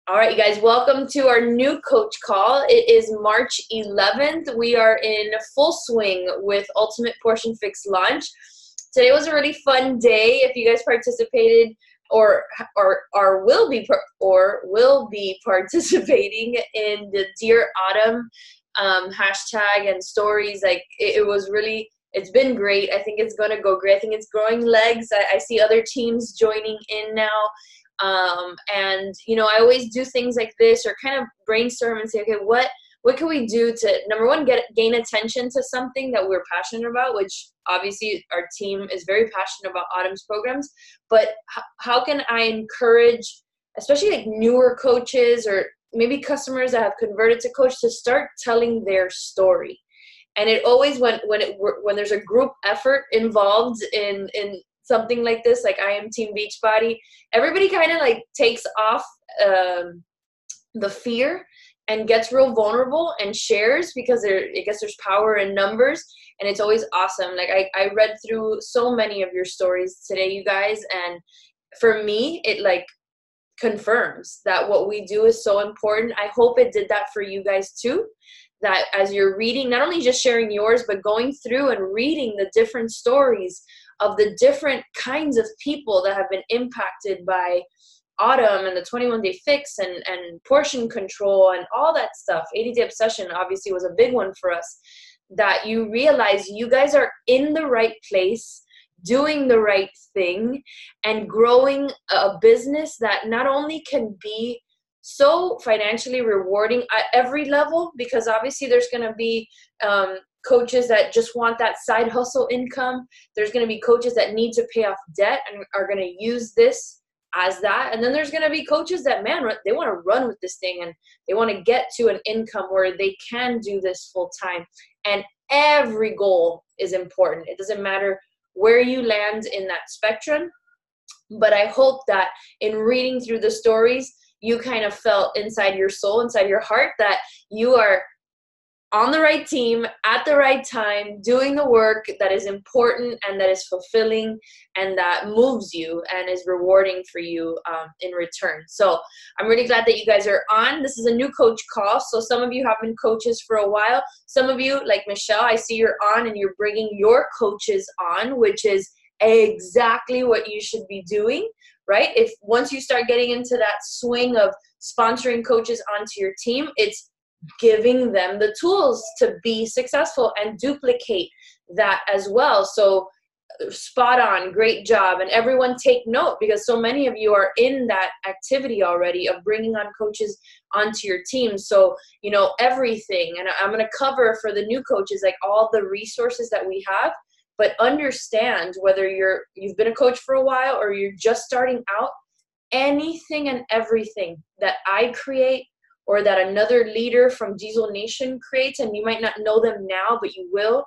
All right, you guys, welcome to our new coach call. It is March 11th. We are in full swing with Ultimate Portion Fix launch. Today was a really fun day. If you guys participated or will be participating in the Dear Autumn hashtag and stories, like it was really, it's been great. I think it's going to go great. I think it's growing legs. I see other teams joining in now. And I always do things like this or kind of brainstorm and say, okay, what can we do to, number one, gain attention to something that we're passionate about, which obviously our team is very passionate about Autumn's programs, but how can I encourage, especially like newer coaches or maybe customers that have converted to coach, to start telling their story. And it always, when there's a group effort involved in something like this, like I am Team Beachbody, everybody kind of like takes off the fear and gets real vulnerable and shares, because I guess there's power in numbers, and it's always awesome. Like I read through so many of your stories today, you guys, and for me, it like confirms that what we do is so important. I hope it did that for you guys too, that as you're reading, not only just sharing yours, but going through and reading the different stories of the different kinds of people that have been impacted by Autumn and the 21-day fix and portion control and all that stuff. 80-day obsession obviously was a big one for us, that you realize you guys are in the right place, doing the right thing, and growing a business that not only can be so financially rewarding at every level, because obviously there's going to be coaches that just want that side hustle income. There's going to be coaches that need to pay off debt and are going to use this as that. And then there's going to be coaches that, man, they want to run with this thing and they want to get to an income where they can do this full time. And every goal is important. It doesn't matter where you land in that spectrum. But I hope that in reading through the stories, you kind of felt inside your soul, inside your heart, that you are on the right team at the right time, doing the work that is important and that is fulfilling and that moves you and is rewarding for you in return. So I'm really glad that you guys are on. This is a new coach call. So some of you have been coaches for a while. Some of you, like Michelle, I see you're on and you're bringing your coaches on, which is exactly what you should be doing, right? If once you start getting into that swing of sponsoring coaches onto your team, it's giving them the tools to be successful and duplicate that as well. So spot on, great job. And everyone take note, because so many of you are in that activity already of bringing on coaches onto your team. So, everything, and I'm going to cover for the new coaches, like all the resources that we have, but understand whether you've been a coach for a while or you're just starting out, anything and everything that I create or that another leader from Diesel Nation creates, and you might not know them now, but you will,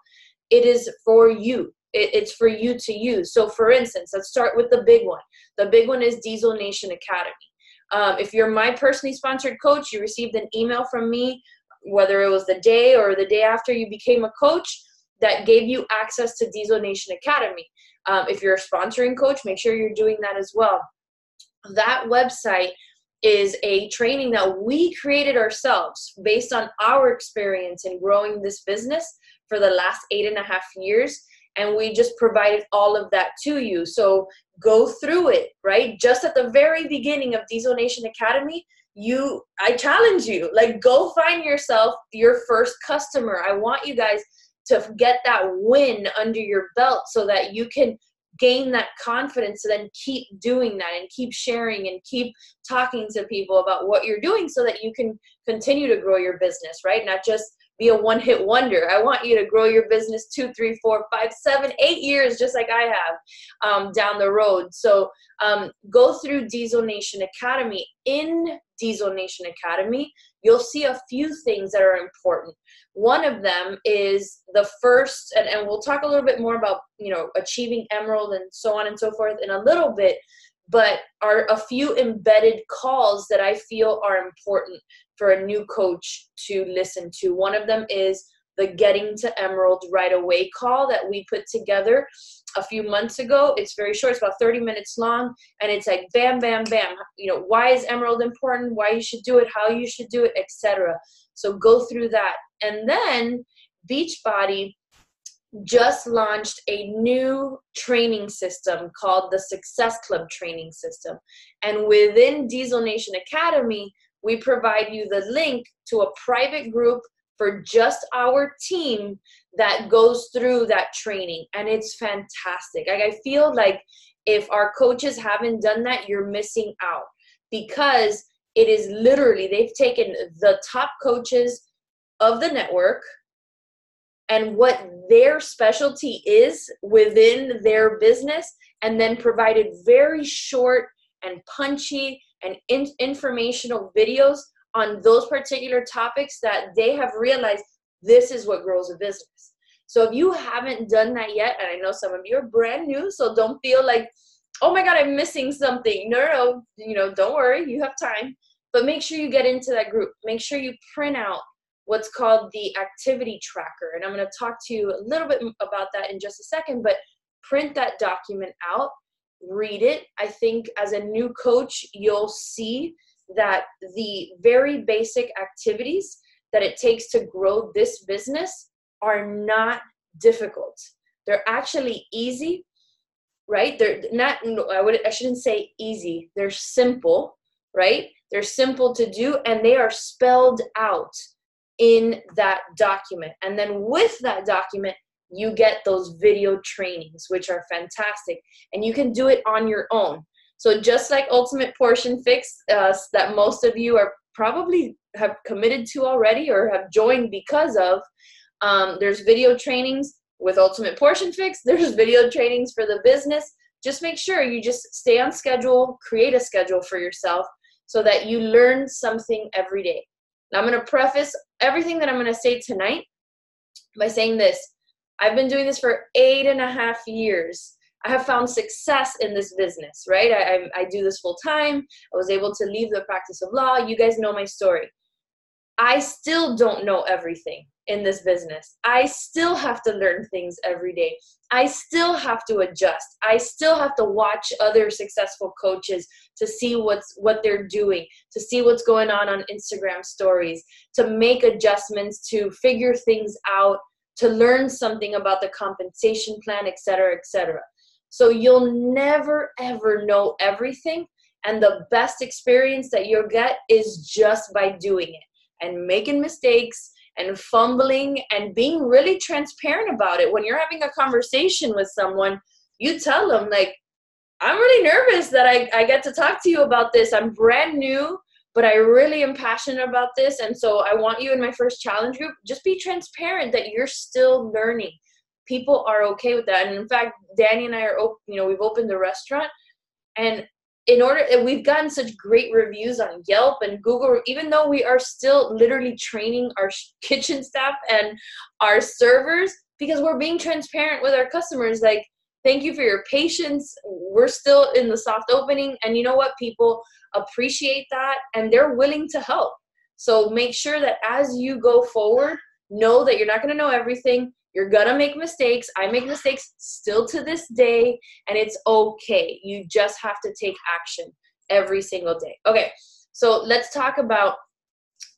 it is for you. It's for you to use. So for instance, let's start with the big one. The big one is Diesel Nation Academy. If you're my personally sponsored coach, you received an email from me, whether it was the day or the day after you became a coach, that gave you access to Diesel Nation Academy. If you're a sponsoring coach, make sure you're doing that as well. That website is a training that we created ourselves based on our experience in growing this business for the last 8.5 years. And we just provided all of that to you. So go through it, right? Just at the very beginning of Diesel Nation Academy, I challenge you, like, go find yourself your first customer. I want you guys to get that win under your belt so that you can gain that confidence to then keep doing that and keep sharing and keep talking to people about what you're doing so that you can continue to grow your business, right? Not just be a one-hit wonder. I want you to grow your business 2, 3, 4, 5, 7, 8 years, just like I have down the road. So go through Diesel Nation Academy. In Diesel Nation Academy, you'll see a few things that are important. One of them is the first, and we'll talk a little bit more about, achieving Emerald and so on and so forth in a little bit, but are a few embedded calls that I feel are important for a new coach to listen to. One of them is the Getting to Emerald Right Away call that we put together. a few months ago. It's very short. It's about 30 minutes long. And it's like, bam, bam, bam. Why is Emerald important? Why you should do it, how you should do it, etc. So go through that. And then Beachbody just launched a new training system called the Success Club training system. And within Diesel Nation Academy, we provide you the link to a private group for just our team that goes through that training. And it's fantastic. Like, I feel like if our coaches haven't done that, you're missing out, because it is literally, they've taken the top coaches of the network and what their specialty is within their business, and then provided very short and punchy and informational videos on those particular topics that they have realized this is what grows a business. So if you haven't done that yet, and I know some of you are brand new, so don't feel like, oh my God, I'm missing something. No, don't worry, you have time. But make sure you get into that group. Make sure you print out what's called the activity tracker. And I'm going to talk to you a little bit about that in just a second, but print that document out, read it. I think as a new coach, you'll see that the very basic activities that it takes to grow this business are not difficult. They're actually easy, right? They're not, I shouldn't say easy. They're simple, right? They're simple to do, and they are spelled out in that document. And then with that document, you get those video trainings, which are fantastic. And you can do it on your own. So just like Ultimate Portion Fix, that most of you are probably have committed to already or have joined because of, there's video trainings with Ultimate Portion Fix. There's video trainings for the business. Just make sure you just stay on schedule, create a schedule for yourself so that you learn something every day. Now, I'm going to preface everything that I'm going to say tonight by saying this. I've been doing this for 8.5 years. I have found success in this business, right? I do this full time. I was able to leave the practice of law. You guys know my story. I still don't know everything in this business. I still have to learn things every day. I still have to adjust. I still have to watch other successful coaches to see what they're doing, to see what's going on Instagram stories, to make adjustments, to figure things out, to learn something about the compensation plan, et cetera, et cetera. So you'll never, ever know everything. And the best experience that you'll get is just by doing it and making mistakes and fumbling and being really transparent about it. When you're having a conversation with someone, you tell them, like, I'm really nervous that I get to talk to you about this. I'm brand new, but I really am passionate about this. And so I want you in my first challenge group. Just be transparent that you're still learning. People are okay with that. And in fact, Danny and I are, we've opened a restaurant, and we've gotten such great reviews on Yelp and Google, even though we are still literally training our kitchen staff and our servers, because we're being transparent with our customers. Like, thank you for your patience. We're still in the soft opening. And you know what? People appreciate that, and they're willing to help. So make sure that as you go forward, know that you're not going to know everything. You're going to make mistakes. I make mistakes still to this day, and it's okay. You just have to take action every single day. Okay, so let's talk about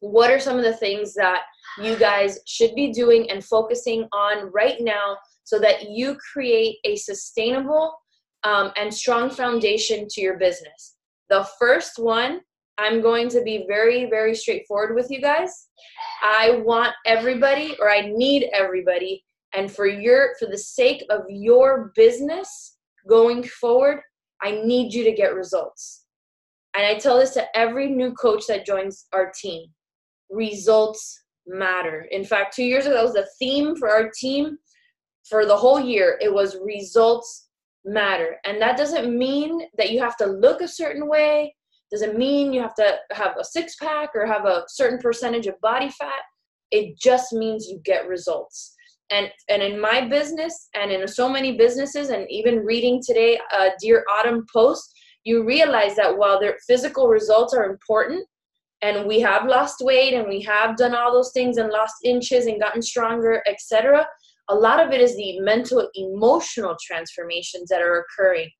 what are some of the things that you guys should be doing and focusing on right now so that you create a sustainable and strong foundation to your business. The first one, I'm going to be very, very straightforward with you guys. I want everybody, or I need everybody, and for the sake of your business going forward, I need you to get results. And I tell this to every new coach that joins our team. Results matter. In fact, 2 years ago, that was the theme for our team for the whole year. It was results matter. And that doesn't mean that you have to look a certain way. Doesn't mean you have to have a six-pack or have a certain percentage of body fat. It just means you get results. And in my business and in so many businesses, and even reading today Dear Autumn post, you realize that while their physical results are important, and we have lost weight and we have done all those things and lost inches and gotten stronger, etc., a lot of it is the mental, emotional transformations that are occurring.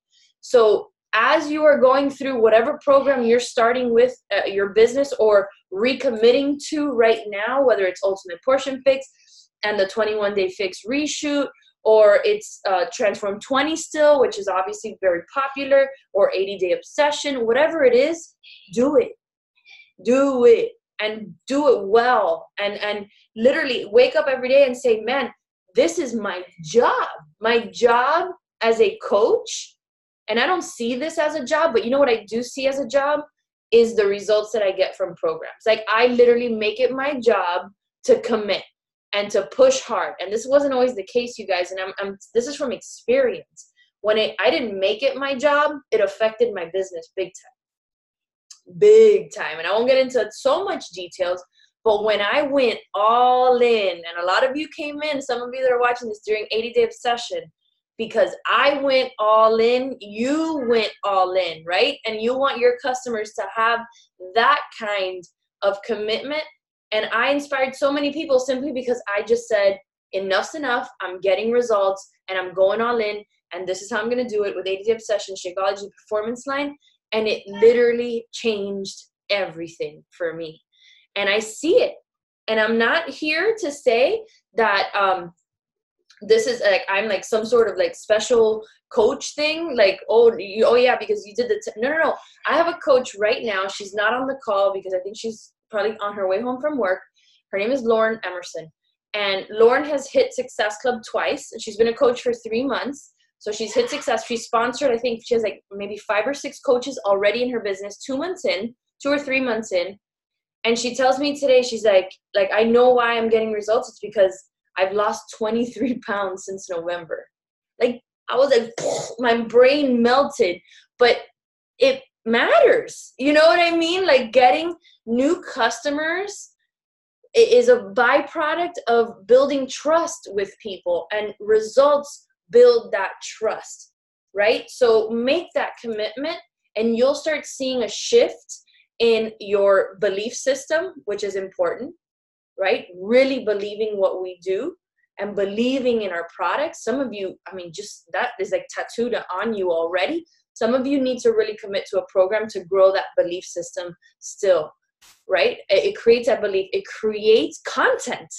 So as you are going through whatever program you're starting with your business or recommitting to right now, whether it's Ultimate Portion Fix and the 21-day fix reshoot, or it's Transform 20 still, which is obviously very popular, or 80-day obsession, whatever it is, do it. Do it, and do it well. And literally wake up every day and say, man, this is my job. My job as a coach. And I don't see this as a job, but you know what I do see as a job is the results that I get from programs. Like, I literally make it my job to commit and to push hard. And this wasn't always the case, you guys. And this is from experience. When I didn't make it my job, it affected my business big time. And I won't get into so much details, but when I went all in, and a lot of you came in, some of you that are watching this during 80-day obsession, because I went all in, you went all in, right? And you want your customers to have that kind of commitment. And I inspired so many people simply because I just said, enough's enough. I'm getting results and I'm going all in. And this is how I'm going to do it with 80-day obsession, Shakeology performance line. And it literally changed everything for me. And I see it. And I'm not here to say that, this is like, I'm like some sort of like special coach thing. Like, oh yeah, because you did no. I have a coach right now. She's not on the call because I think she's probably on her way home from work. Her name is Lauren Emerson. And Lauren has hit Success Club twice. And she's been a coach for 3 months. So she's hit success. She's sponsored, I think she has like maybe 5 or 6 coaches already in her business, 2 or 3 months in. And she tells me today, she's like, I know why I'm getting results. It's because I've lost 23 pounds since November. Like, I was like, my brain melted, but it matters. You know what I mean? Like, getting new customers is a byproduct of building trust with people, and results build that trust, right? So make that commitment and you'll start seeing a shift in your belief system, which is important. Right? Really believing what we do and believing in our products. Some of you, I mean, just that is like tattooed on you already. Some of you need to really commit to a program to grow that belief system still, right? It creates that belief. It creates content,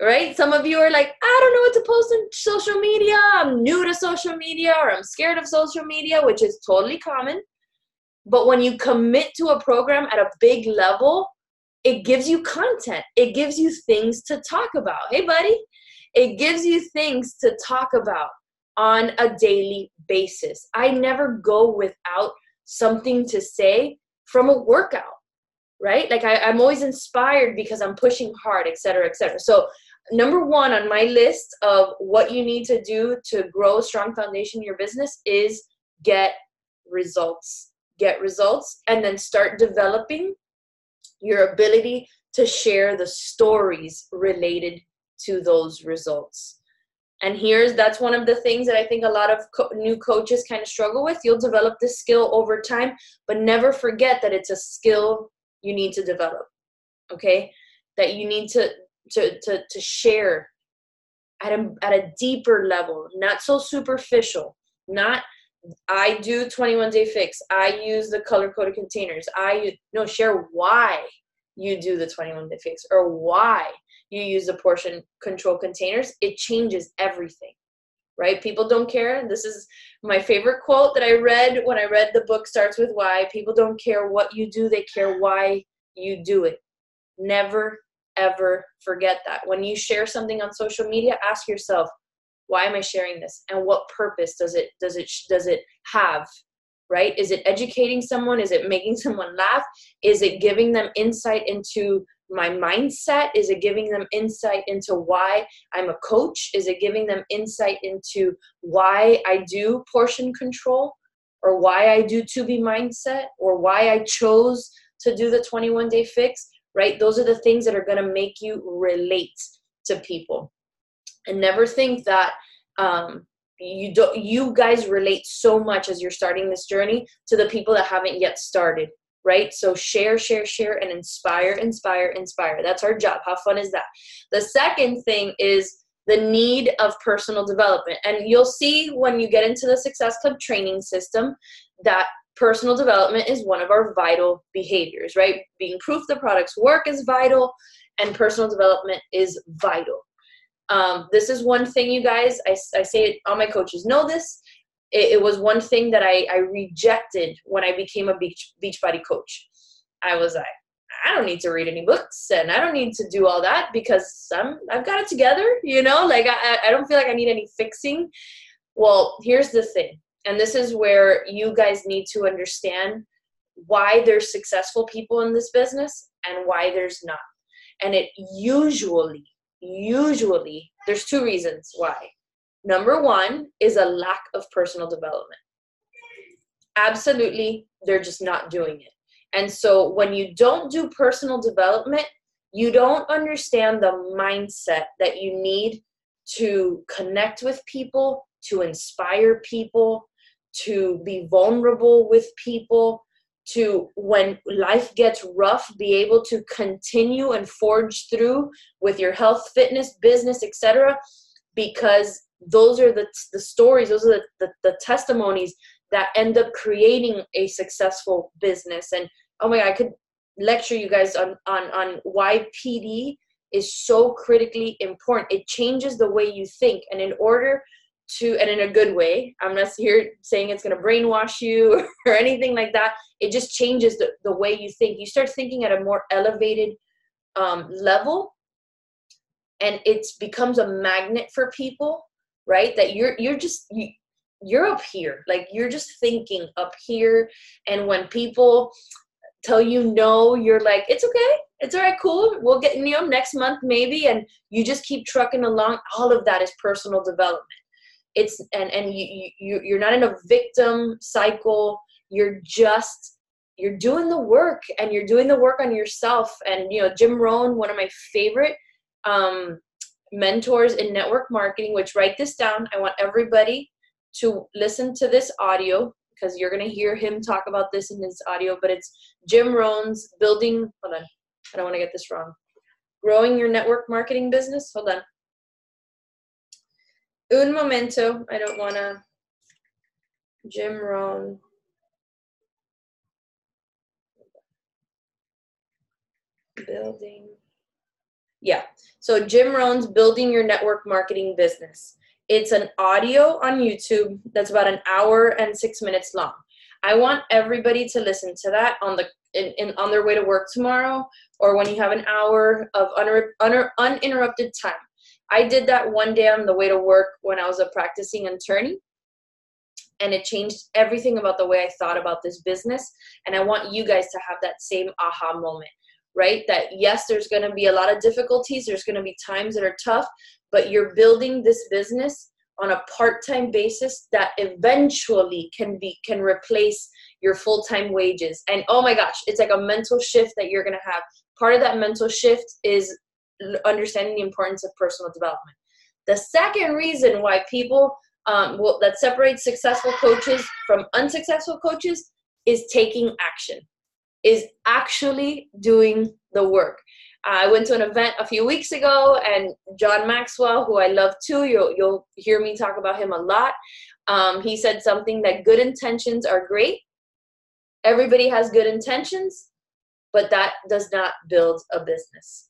right? Some of you are like, I don't know what to post on social media. I'm new to social media, or I'm scared of social media, which is totally common. But when you commit to a program at a big level, it gives you content. It gives you things to talk about. Hey, buddy. It gives you things to talk about on a daily basis. I never go without something to say from a workout, right? Like I'm always inspired because I'm pushing hard, et cetera, et cetera. So number 1 on my list of what you need to do to grow a strong foundation in your business is get results. Get results, and then start developing your ability to share the stories related to those results. And that's one of the things that I think a lot of new coaches kind of struggle with. You'll develop this skill over time, but never forget that it's a skill you need to develop, okay? That you need to share at a deeper level, not so superficial, not I do 21-day fix. I use the color-coded containers. Share why you do the 21-day fix or why you use the portion control containers. It changes everything, right? People don't care. This is my favorite quote that I read when I read the book Starts With Why. People don't care what you do. They care why you do it. Never, ever forget that. When you share something on social media, ask yourself, why am I sharing this? And what purpose does it have? Right? Is it educating someone? Is it making someone laugh? Is it giving them insight into my mindset? Is it giving them insight into why I'm a coach? Is it giving them insight into why I do portion control, or why I do 2B mindset, or why I chose to do the 21-day fix? Right? Those are the things that are going to make you relate to people. And never think that you guys relate so much as you're starting this journey to the people that haven't yet started, right? So share, and inspire. That's our job. How fun is that? The second thing is the need of personal development. And you'll see when you get into the Success Club training system that personal development is one of our vital behaviors, right? Being proof the products work is vital, and personal development is vital. This is one thing, you guys, I say it, all my coaches know this. It was one thing that I rejected when I became a Beachbody coach. I was like, I don't need to read any books, and I don't need to do all that because I've got it together, you know, like I don't feel like I need any fixing. Well, here's the thing. And this is where you guys need to understand why there's successful people in this business and why there's not. And it usually, there's two reasons why. Number one is a lack of personal development. Absolutely, they're just not doing it. And so when you don't do personal development, you don't understand the mindset that you need to connect with people, to inspire people, to be vulnerable with people, to, when life gets rough, be able to continue and forge through with your health, fitness, business, etc. Because those are the stories, those are the testimonies that end up creating a successful business. And oh my God, I could lecture you guys on why PD is so critically important. It changes the way you think. And in order to, and in a good way, I'm not here saying it's going to brainwash you or anything like that. It just changes the way you think. You start thinking at a more elevated level, and it becomes a magnet for people, right? That you're up here, like you're just thinking up here. And when people tell you no, you're like, it's okay, it's all right, cool, we'll get, next month maybe. And you just keep trucking along. All of that is personal development. It's and you're not in a victim cycle. You're doing the work, and you're doing the work on yourself. And Jim Rohn, one of my favorite mentors in network marketing, which, write this down, I want everybody to listen to this audio, because you're going to hear him talk about this in his audio. But it's Jim Rohn's hold on, I don't want to get this wrong, growing your network marketing business. Hold on. Un momento. I don't want to. Jim Rohn. Building. Yeah. So Jim Rohn's Building Your Network Marketing Business. It's an audio on YouTube that's about an hour and 6 minutes long. I want everybody to listen to that on their way to work tomorrow, or when you have an hour of uninterrupted time. I did that one day on the way to work when I was a practicing attorney, and it changed everything about the way I thought about this business. And I want you guys to have that same aha moment, right? That yes, there's going to be a lot of difficulties. There's going to be times that are tough, but you're building this business on a part-time basis that eventually can replace your full-time wages. And oh my gosh, it's like a mental shift that you're going to have. Part of that mental shift is understanding the importance of personal development. The second reason why people that separates successful coaches from unsuccessful coaches is taking action, is actually doing the work. I went to an event a few weeks ago, and John Maxwell, who I love too, you'll hear me talk about him a lot. He said something that good intentions are great. Everybody has good intentions, but that does not build a business.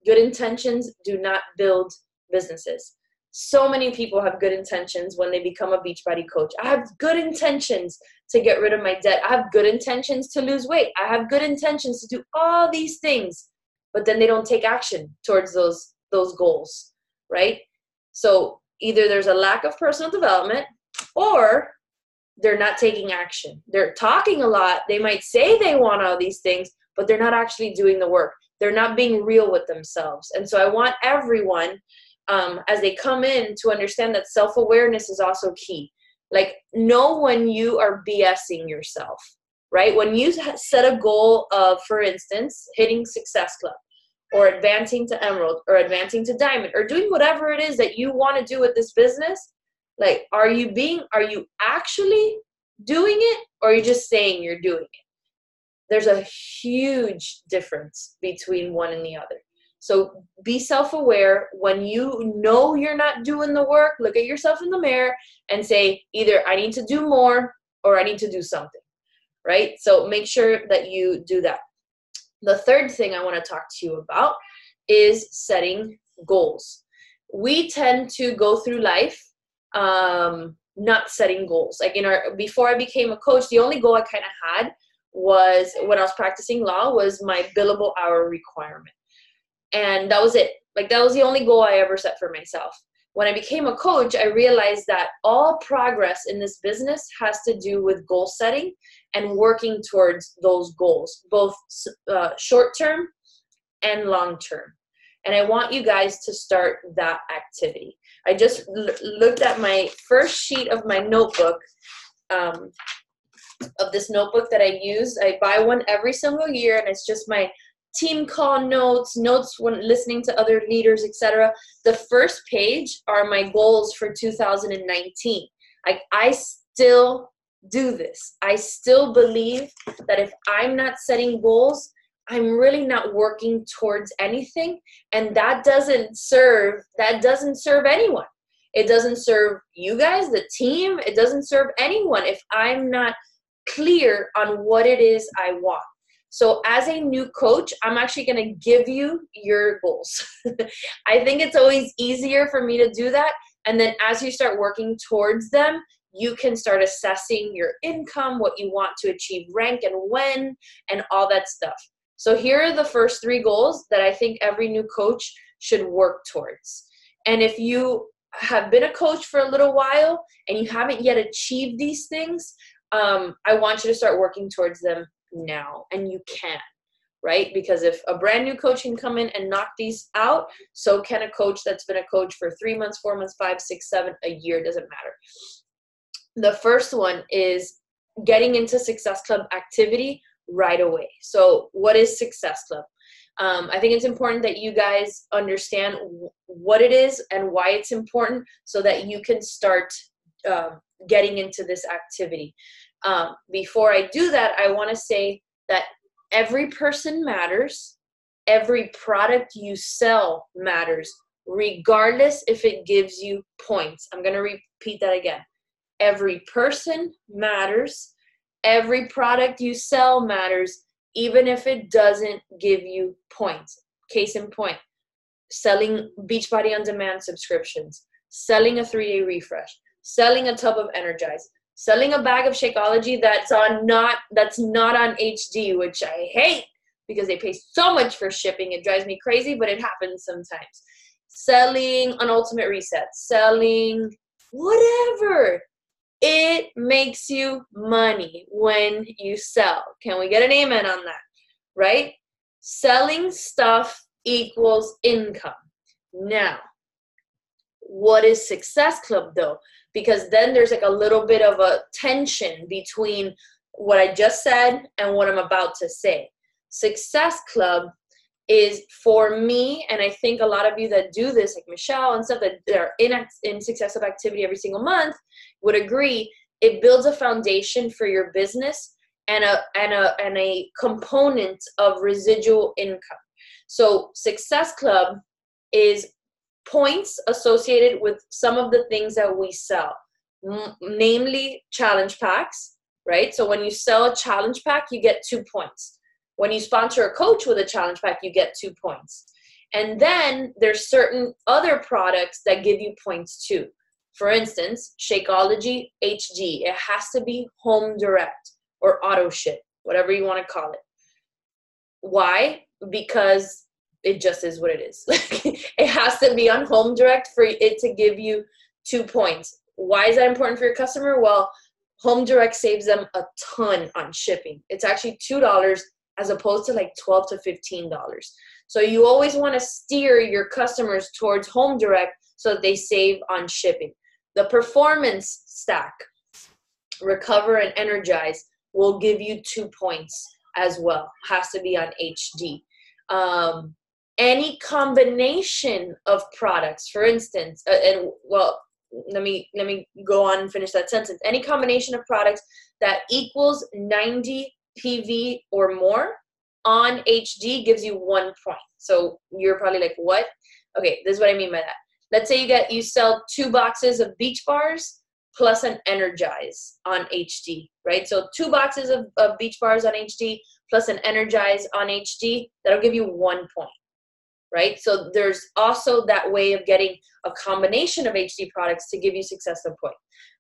Good intentions do not build businesses. So many people have good intentions when they become a Beachbody coach. I have good intentions to get rid of my debt. I have good intentions to lose weight. I have good intentions to do all these things, but then they don't take action towards those goals, right? So either there's a lack of personal development, or they're not taking action. They're talking a lot. They might say they want all these things, but they're not actually doing the work. They're not being real with themselves. And so I want everyone, as they come in, to understand that self-awareness is also key. Like, know when you are BSing yourself, right? When you set a goal of, for instance, hitting Success Club, or advancing to Emerald, or advancing to Diamond, or doing whatever it is that you want to do with this business, like, are you actually doing it, or are you just saying you're doing it? There's a huge difference between one and the other. So be self-aware. When you know you're not doing the work, look at yourself in the mirror and say, either I need to do more or I need to do something, right? So make sure that you do that. The third thing I want to talk to you about is setting goals. We tend to go through life not setting goals. Like before I became a coach, the only goal I kind of had was, when I was practicing law, was my billable hour requirement. And that was it. Like, that was the only goal I ever set for myself. When I became a coach, I realized that all progress in this business has to do with goal setting and working towards those goals, both short-term and long-term. And I want you guys to start that activity. I just looked at my first sheet of my notebook, of this notebook that I use. I buy one every single year, and it's just my team call notes when listening to other leaders, etc. The first page are my goals for 2019. Like, I still do this. I still believe that if I'm not setting goals, I'm really not working towards anything, and that doesn't serve anyone. It doesn't serve you guys, the team. It doesn't serve anyone if I'm not clear on what it is I want. So as a new coach, I'm actually going to give you your goals. I think it's always easier for me to do that. And then as you start working towards them, you can start assessing your income, what you want to achieve, rank, and when, and all that stuff. So here are the first 3 goals that I think every new coach should work towards. And if you have been a coach for a little while and you haven't yet achieved these things, I want you to start working towards them now. And you can, right? Because if a brand new coach can come in and knock these out, so can a coach that's been a coach for 3 months, 4 months, 5, 6, 7, a year, doesn't matter. The first one is getting into Success Club activity right away. So what is Success Club? I think it's important that you guys understand what it is and why it's important, so that you can start getting into this activity. Before I do that, I want to say that every person matters. Every product you sell matters, regardless if it gives you points. I'm going to repeat that again. Every person matters. Every product you sell matters, even if it doesn't give you points. Case in point, selling Beachbody On Demand subscriptions, selling a 3-day refresh, selling a tub of Energize, selling a bag of Shakeology that's not on HD, which I hate because they pay so much for shipping. It drives me crazy, but it happens sometimes. Selling an Ultimate Reset, selling whatever. It makes you money when you sell. Can we get an amen on that? Right? Selling stuff equals income. Now, what is Success Club though? Because then there's like a little bit of a tension between what I just said and what I'm about to say. Success Club is, for me, and I think a lot of you that do this, like Michelle and stuff, that are in Success Club activity every single month, would agree, it builds a foundation for your business and a component of residual income. So Success Club is points associated with some of the things that we sell, namely challenge packs, right? So when you sell a challenge pack, you get 2 points. When you sponsor a coach with a challenge pack, you get 2 points. And then there's certain other products that give you points too. For instance, Shakeology HD. It has to be home direct or auto ship, whatever you want to call it. Why? Because it just is what it is. It has to be on home direct for it to give you 2 points. Why is that important for your customer? Well, home direct saves them a ton on shipping. It's actually $2 as opposed to like $12 to $15. So you always want to steer your customers towards home direct so that they save on shipping. The performance stack, Recover and Energize, will give you 2 points as well. Has to be on HD. Any combination of products, for instance, let me go on and finish that sentence. Any combination of products that equals 90 PV or more on HD gives you 1 point. So you're probably like, what? Okay, this is what I mean by that. Let's say you sell 2 boxes of Beach Bars plus an Energize on HD, right? So 2 boxes of Beach Bars on HD plus an Energize on HD, that'll give you 1 point, right? So there's also that way of getting a combination of HD products to give you Success Club point.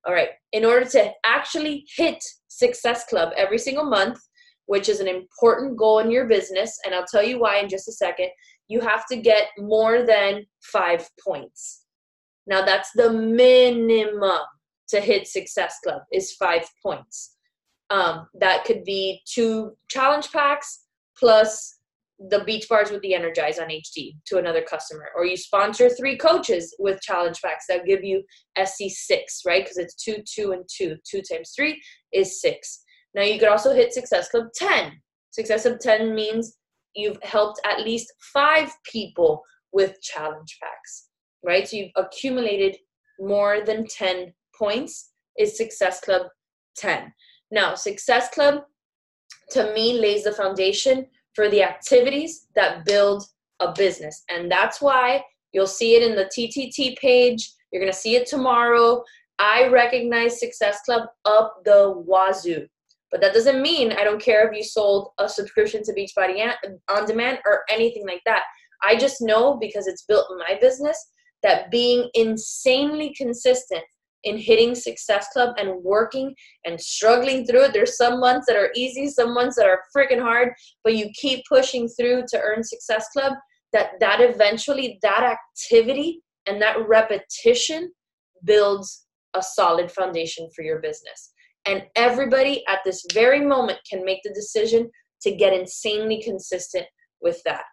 All right, in order to actually hit Success Club every single month, which is an important goal in your business, and I'll tell you why in just a second, you have to get more than 5 points. Now that's the minimum to hit Success Club is 5 points. That could be 2 challenge packs plus the Beach Bars with the Energize on HD to another customer. Or you sponsor 3 coaches with challenge packs that give you SC6, right? Because it's 2, 2, and 2. 2 times 3 is 6. Now you could also hit Success Club 10. Success Club 10 means you've helped at least 5 people with challenge packs, right? So you've accumulated more than 10 points is Success Club 10. Now, Success Club, to me, lays the foundation for the activities that build a business. And that's why you'll see it in the TTT page. You're going to see it tomorrow. I recognize Success Club up the wazoo. But that doesn't mean I don't care if you sold a subscription to Beachbody On Demand or anything like that. I just know, because it's built in my business, that being insanely consistent in hitting Success Club and working and struggling through it. There's some months that are easy, some months that are freaking hard, but you keep pushing through to earn Success Club, that eventually that activity and that repetition builds a solid foundation for your business. And everybody at this very moment can make the decision to get insanely consistent with that.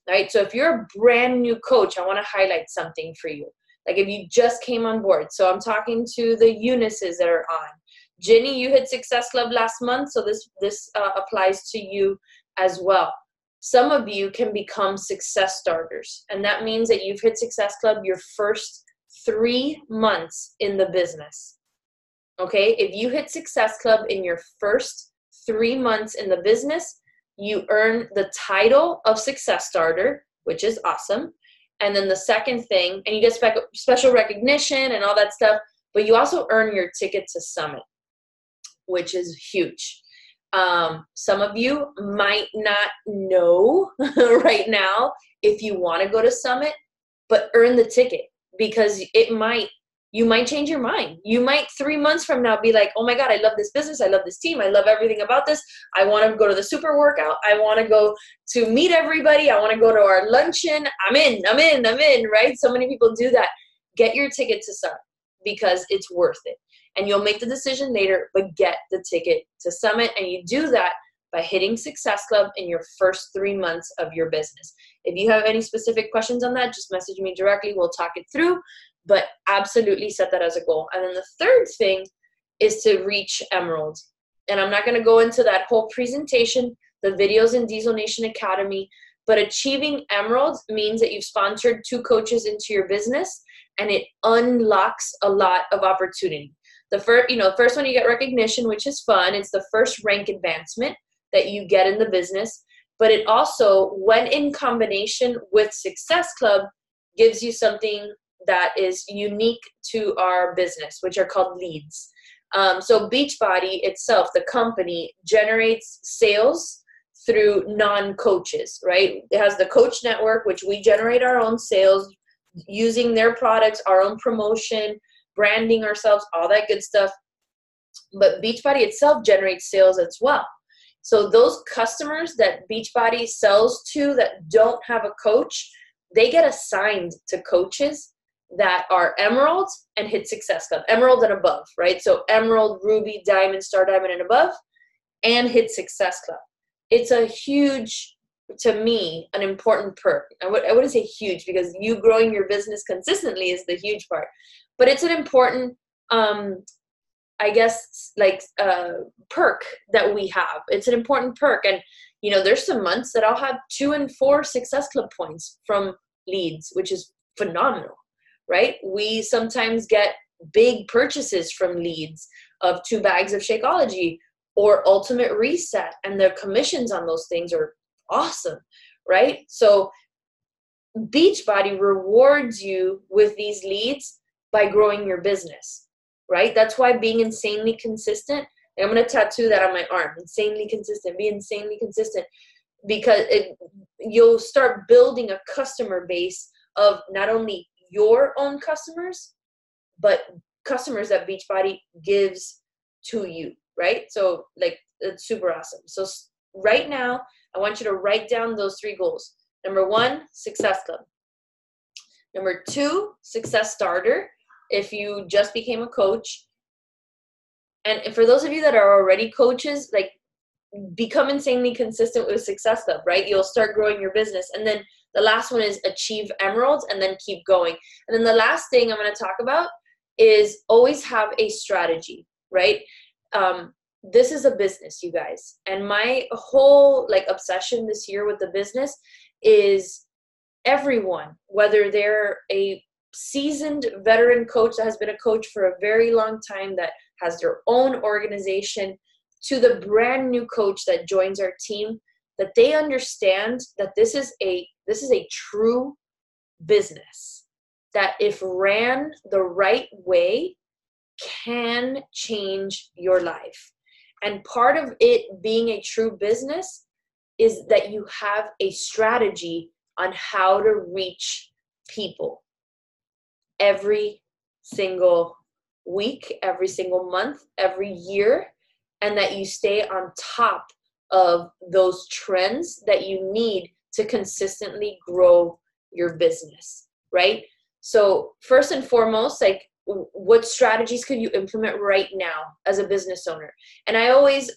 All right. So if you're a brand new coach, I want to highlight something for you. Like if you just came on board. So I'm talking to the Eunices that are on. Ginny, you hit Success Club last month. So this applies to you as well. Some of you can become success starters. And that means that you've hit Success Club your first 3 months in the business. Okay, if you hit Success Club in your first 3 months in the business, you earn the title of Success Starter, which is awesome. And then the second thing, and you get special recognition and all that stuff, but you also earn your ticket to Summit, which is huge. Some of you might not know right now if you want to go to Summit, but earn the ticket, because you might change your mind. You might 3 months from now be like, oh my God, I love this business. I love this team. I love everything about this. I want to go to the super workout. I want to go to meet everybody. I want to go to our luncheon. I'm in, right? So many people do that. Get your ticket to Summit because it's worth it. And you'll make the decision later, but get the ticket to Summit. And you do that by hitting Success Club in your first 3 months of your business. If you have any specific questions on that, just message me directly. We'll talk it through. But absolutely set that as a goal. And then the third thing is to reach Emerald. And I'm not going to go into that whole presentation, the videos in Diesel Nation Academy, but achieving Emerald means that you've sponsored 2 coaches into your business, and it unlocks a lot of opportunity. The first one, you get recognition, which is fun. It's the first rank advancement that you get in the business. But it also, when in combination with Success Club, gives you something that is unique to our business, which are called leads. So Beachbody itself, the company, generates sales through non-coaches, right? It has the coach network, which we generate our own sales using their products, our own promotion, branding ourselves, all that good stuff. But Beachbody itself generates sales as well. So those customers that Beachbody sells to that don't have a coach, they get assigned to coaches that are Emerald and hit Success Club, Emerald and above, right? So Emerald, Ruby, Diamond, Star Diamond and above, and hit Success Club. It's a huge, to me, an important perk. I wouldn't say huge because you growing your business consistently is the huge part, but it's an important, I guess, perk that we have. It's an important perk. And, there's some months that I'll have 2 and 4 Success Club points from leads, which is phenomenal. Right? We sometimes get big purchases from leads of 2 bags of Shakeology or Ultimate Reset, and the commissions on those things are awesome, right? So Beachbody rewards you with these leads by growing your business, right? That's why being insanely consistent, and I'm going to tattoo that on my arm, insanely consistent, be insanely consistent, because you'll start building a customer base of not only your own customers, but customers that Beachbody gives to you, right? So like, it's super awesome. So right now, I want you to write down those 3 goals. Number 1, Success Club. Number 2, Success Starter, if you just became a coach. And for those of you that are already coaches, like, become insanely consistent with Success Club, right? You'll start growing your business. And then the last one is achieve emeralds, and then keep going. And then the last thing I'm going to talk about is always have a strategy, right? This is a business, you guys. And my whole like obsession this year with the business is everyone, whether they're a seasoned veteran coach that has been a coach for a very long time, that has their own organization, to the brand new coach that joins our team, that they understand that this is a true business that, if ran the right way, can change your life. And part of it being a true business is that you have a strategy on how to reach people every single week, every single month, every year, and that you stay on top of those trends that you need to consistently grow your business, right? So first and foremost, like, what strategies could you implement right now as a business owner? And I always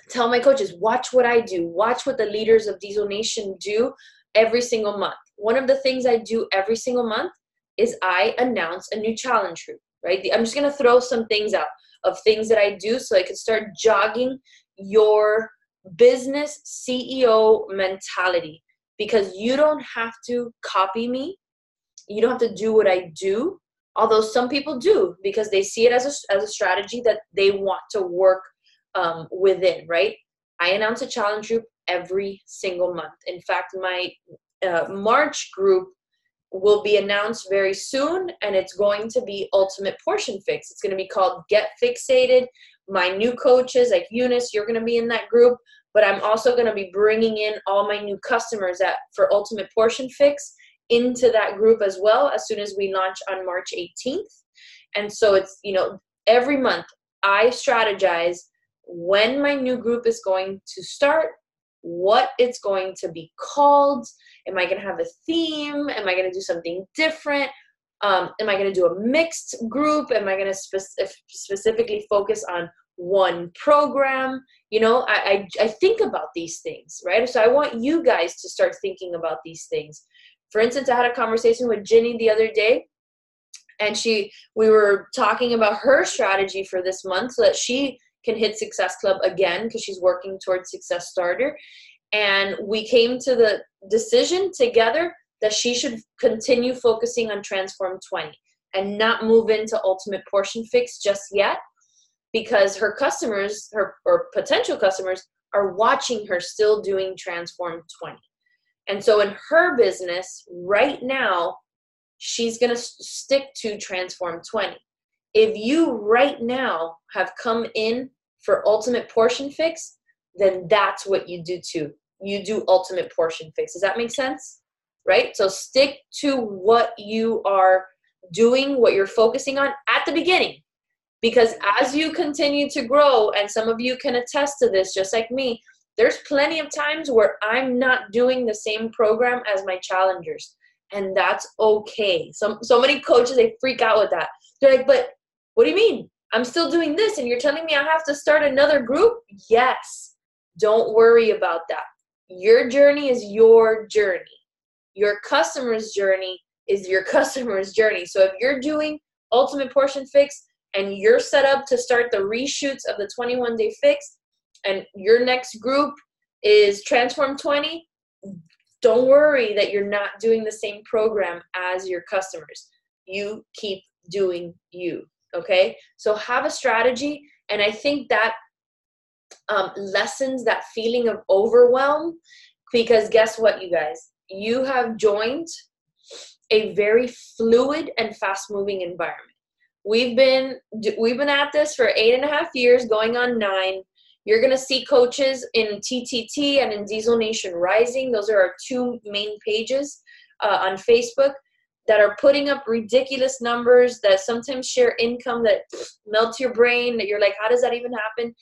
tell my coaches, watch what I do, watch what the leaders of Diesel Nation do every single month. One of the things I do every single month is I announce a new challenge group, right? I'm just going to throw some things out of things that I do so I can start jogging your business CEO mentality, because you don't have to copy me. You don't have to do what I do, although some people do, because they see it as a strategy that they want to work within, right? I announce a challenge group every single month. In fact, my March group will be announced very soon, and it's going to be Ultimate Portion Fix. It's going to be called Get Fixated. My new coaches, like Eunice, you're going to be in that group, but I'm also going to be bringing in all my new customers for Ultimate Portion Fix into that group as well, as soon as we launch on March 18th. And so it's, every month I strategize when my new group is going to start, what it's going to be called. Am I going to have a theme? Am I going to do something different? Am I going to do a mixed group? Am I going to specifically focus on one program? I think about these things, right? So I want you guys to start thinking about these things. For instance, I had a conversation with Ginny the other day, and we were talking about her strategy for this month so that she can hit Success Club again, because she's working towards Success Starter. And we came to the decision together that she should continue focusing on Transform 20 and not move into Ultimate Portion Fix just yet, because her customers, or potential customers, are watching her still doing Transform 20. And so in her business right now, she's going to stick to Transform 20. If you right now have come in for Ultimate Portion Fix, then that's what you do too. You do Ultimate Portion Fix. Does that make sense? Right? So stick to what you are doing, what you're focusing on at the beginning. Because as you continue to grow, and some of you can attest to this just like me, there's plenty of times where I'm not doing the same program as my challengers. And that's okay. So many coaches, they freak out with that. They're like, but what do you mean? I'm still doing this and you're telling me I have to start another group? Yes. Don't worry about that. Your journey is your journey. Your customer's journey is your customer's journey. So if you're doing Ultimate Portion Fix and you're set up to start the reshoots of the 21-day fix, and your next group is Transform 20, don't worry that you're not doing the same program as your customers. You keep doing you, okay? So have a strategy, and I think that lessens that feeling of overwhelm, because guess what, you guys? You have joined a very fluid and fast-moving environment. We've been at this for 8.5 years, going on 9. You're going to see coaches in TTT and in Diesel Nation Rising. Those are our 2 main pages on Facebook that are putting up ridiculous numbers, that sometimes share income that melts your brain, that you're like, how does that even happen?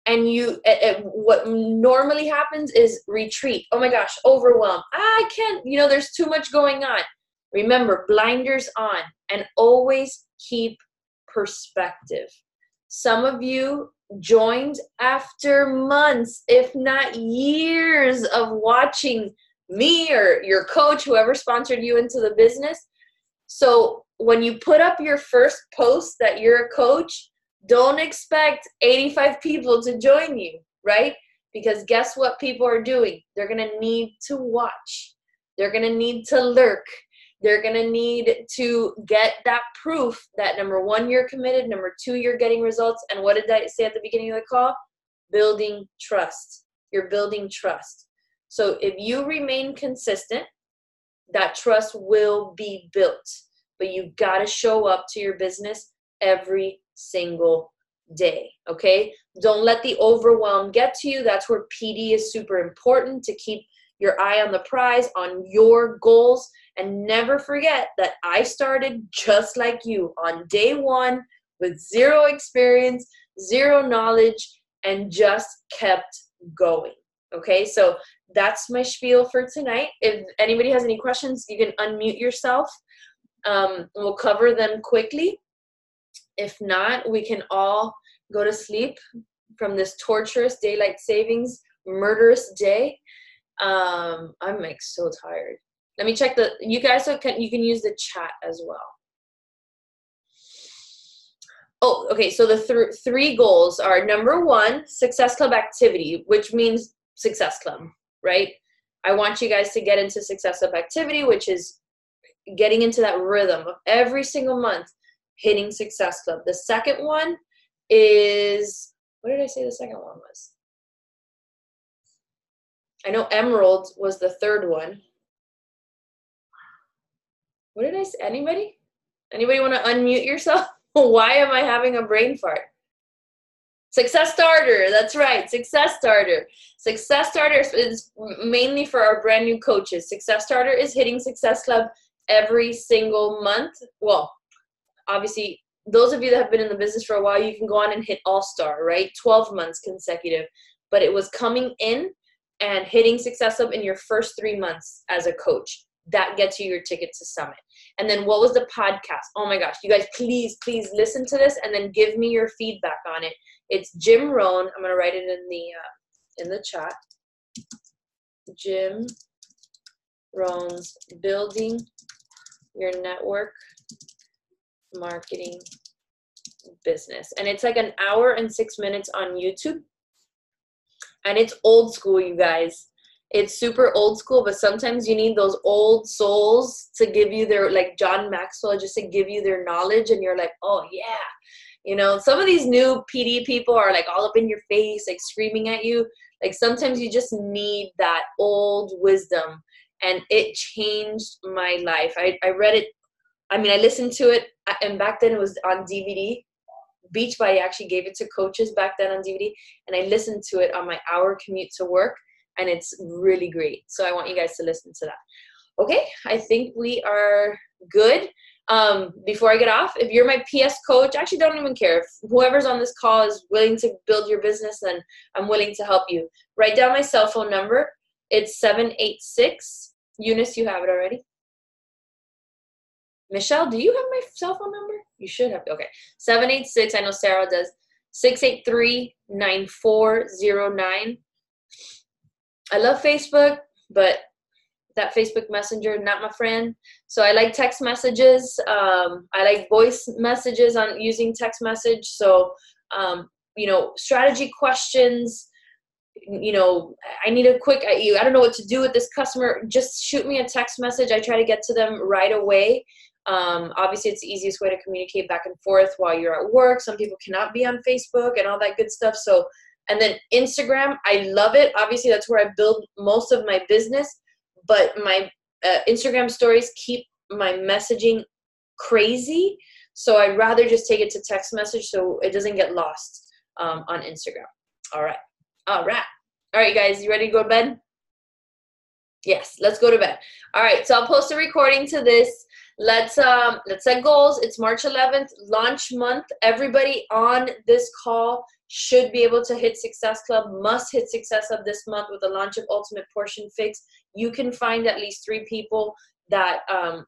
And what normally happens is retreat. Oh my gosh, overwhelm. I can't, there's too much going on. Remember, blinders on, and always keep perspective. Some of you joined after months, if not years, of watching me or your coach, whoever sponsored you into the business. So when you put up your first post that you're a coach, don't expect 85 people to join you, right? Because guess what people are doing? They're going to need to watch. They're going to need to lurk. They're going to need to get that proof that, number 1, you're committed. Number 2, you're getting results. And what did I say at the beginning of the call? Building trust. You're building trust. So if you remain consistent, that trust will be built. But you've got to show up to your business every single day, okay? Don't let the overwhelm get to you. That's where PD is super important, to keep your eye on the prize, on your goals. And never forget that I started just like you on day 1 with 0 experience, 0 knowledge, and just kept going. Okay, so that's my spiel for tonight. If anybody has any questions, you can unmute yourself. We'll cover them quickly. If not, we can all go to sleep from this torturous daylight savings murderous day. I'm like so tired. Let me check you guys you can use the chat as well. Oh, okay. So the 3 goals are, number 1, Success Club activity, which means Success Club, right? I want you guys to get into Success Club activity, which is getting into that rhythm of every single month hitting Success Club. The second one is, what did I say the second one was? I know Emerald was the third one. What did I say? Anybody want to unmute yourself? Why am I having a brain fart? Success Starter. That's right. Success Starter. Success Starter is mainly for our brand new coaches. Success Starter is hitting Success Club every single month. Well, obviously, those of you that have been in the business for a while, you can go on and hit All-Star, right? 12 months consecutive. But it was coming in and hitting Success Club in your first 3 months as a coach. That gets you your ticket to Summit. And then what was the podcast? Oh my gosh, you guys, please listen to this and then give me your feedback on it. It's Jim Rohn. I'm gonna write it in the chat. Jim Rohn's Building Your Network Marketing Business. And it's like 1 hour and 6 minutes on YouTube. And it's old school, you guys. It's super old school, but sometimes you need those old souls to give you their, like John Maxwell, just to give you their knowledge, and you're like, oh yeah. Some of these new PD people are like all up in your face, like screaming at you. Like sometimes you just need that old wisdom, and it changed my life. I read it. I listened to it, and back then it was on DVD. Beachbody actually gave it to coaches back then on DVD, and I listened to it on my hour commute to work. And it's really great. So I want you guys to listen to that. Okay, I think we are good. Before I get off, if you're my PS coach, actually don't even care. If whoever's on this call is willing to build your business, then I'm willing to help you. Write down my cell phone number. It's 786. Eunice, you have it already. Michelle, do you have my cell phone number? You should have. Okay. 786. I know Sarah does. 683-9409. I love Facebook, but that Facebook Messenger, not my friend. So I like text messages. I like voice messages on using text message. So, strategy questions, I need a quick, I don't know what to do with this customer. Just shoot me a text message. I try to get to them right away. Obviously, it's the easiest way to communicate back and forth while you're at work. Some people cannot be on Facebook and all that good stuff. So, and then Instagram, I love it. Obviously, that's where I build most of my business. But my Instagram stories keep my messaging crazy. So I'd rather just take it to text message so it doesn't get lost on Instagram. All right. All right, guys, you ready to go to bed? Yes, let's go to bed. All right, so I'll post a recording to this. Let's set goals. It's March 11th, launch month. Everybody on this call should be able to hit Success Club, must hit Success Club this month with the launch of Ultimate Portion Fix. You can find at least 3 people that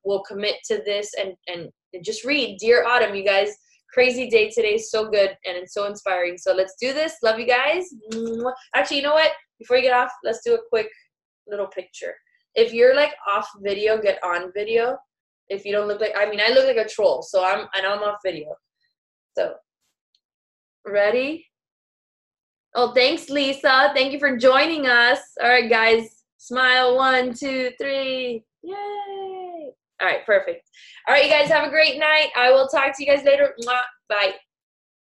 will commit to this and just read Dear Autumn, you guys. Crazy day today, so good and it's so inspiring. So let's do this. Love you guys. Actually, you know what? Before you get off, let's do a quick little picture. If you're like off video, get on video. If you don't look like, I look like a troll, so I'm off video. So, ready? Oh, thanks, Lisa. Thank you for joining us. All right, guys, smile. 1, 2, 3. Yay! All right, perfect. All right, you guys have a great night. I will talk to you guys later. Mwah. Bye.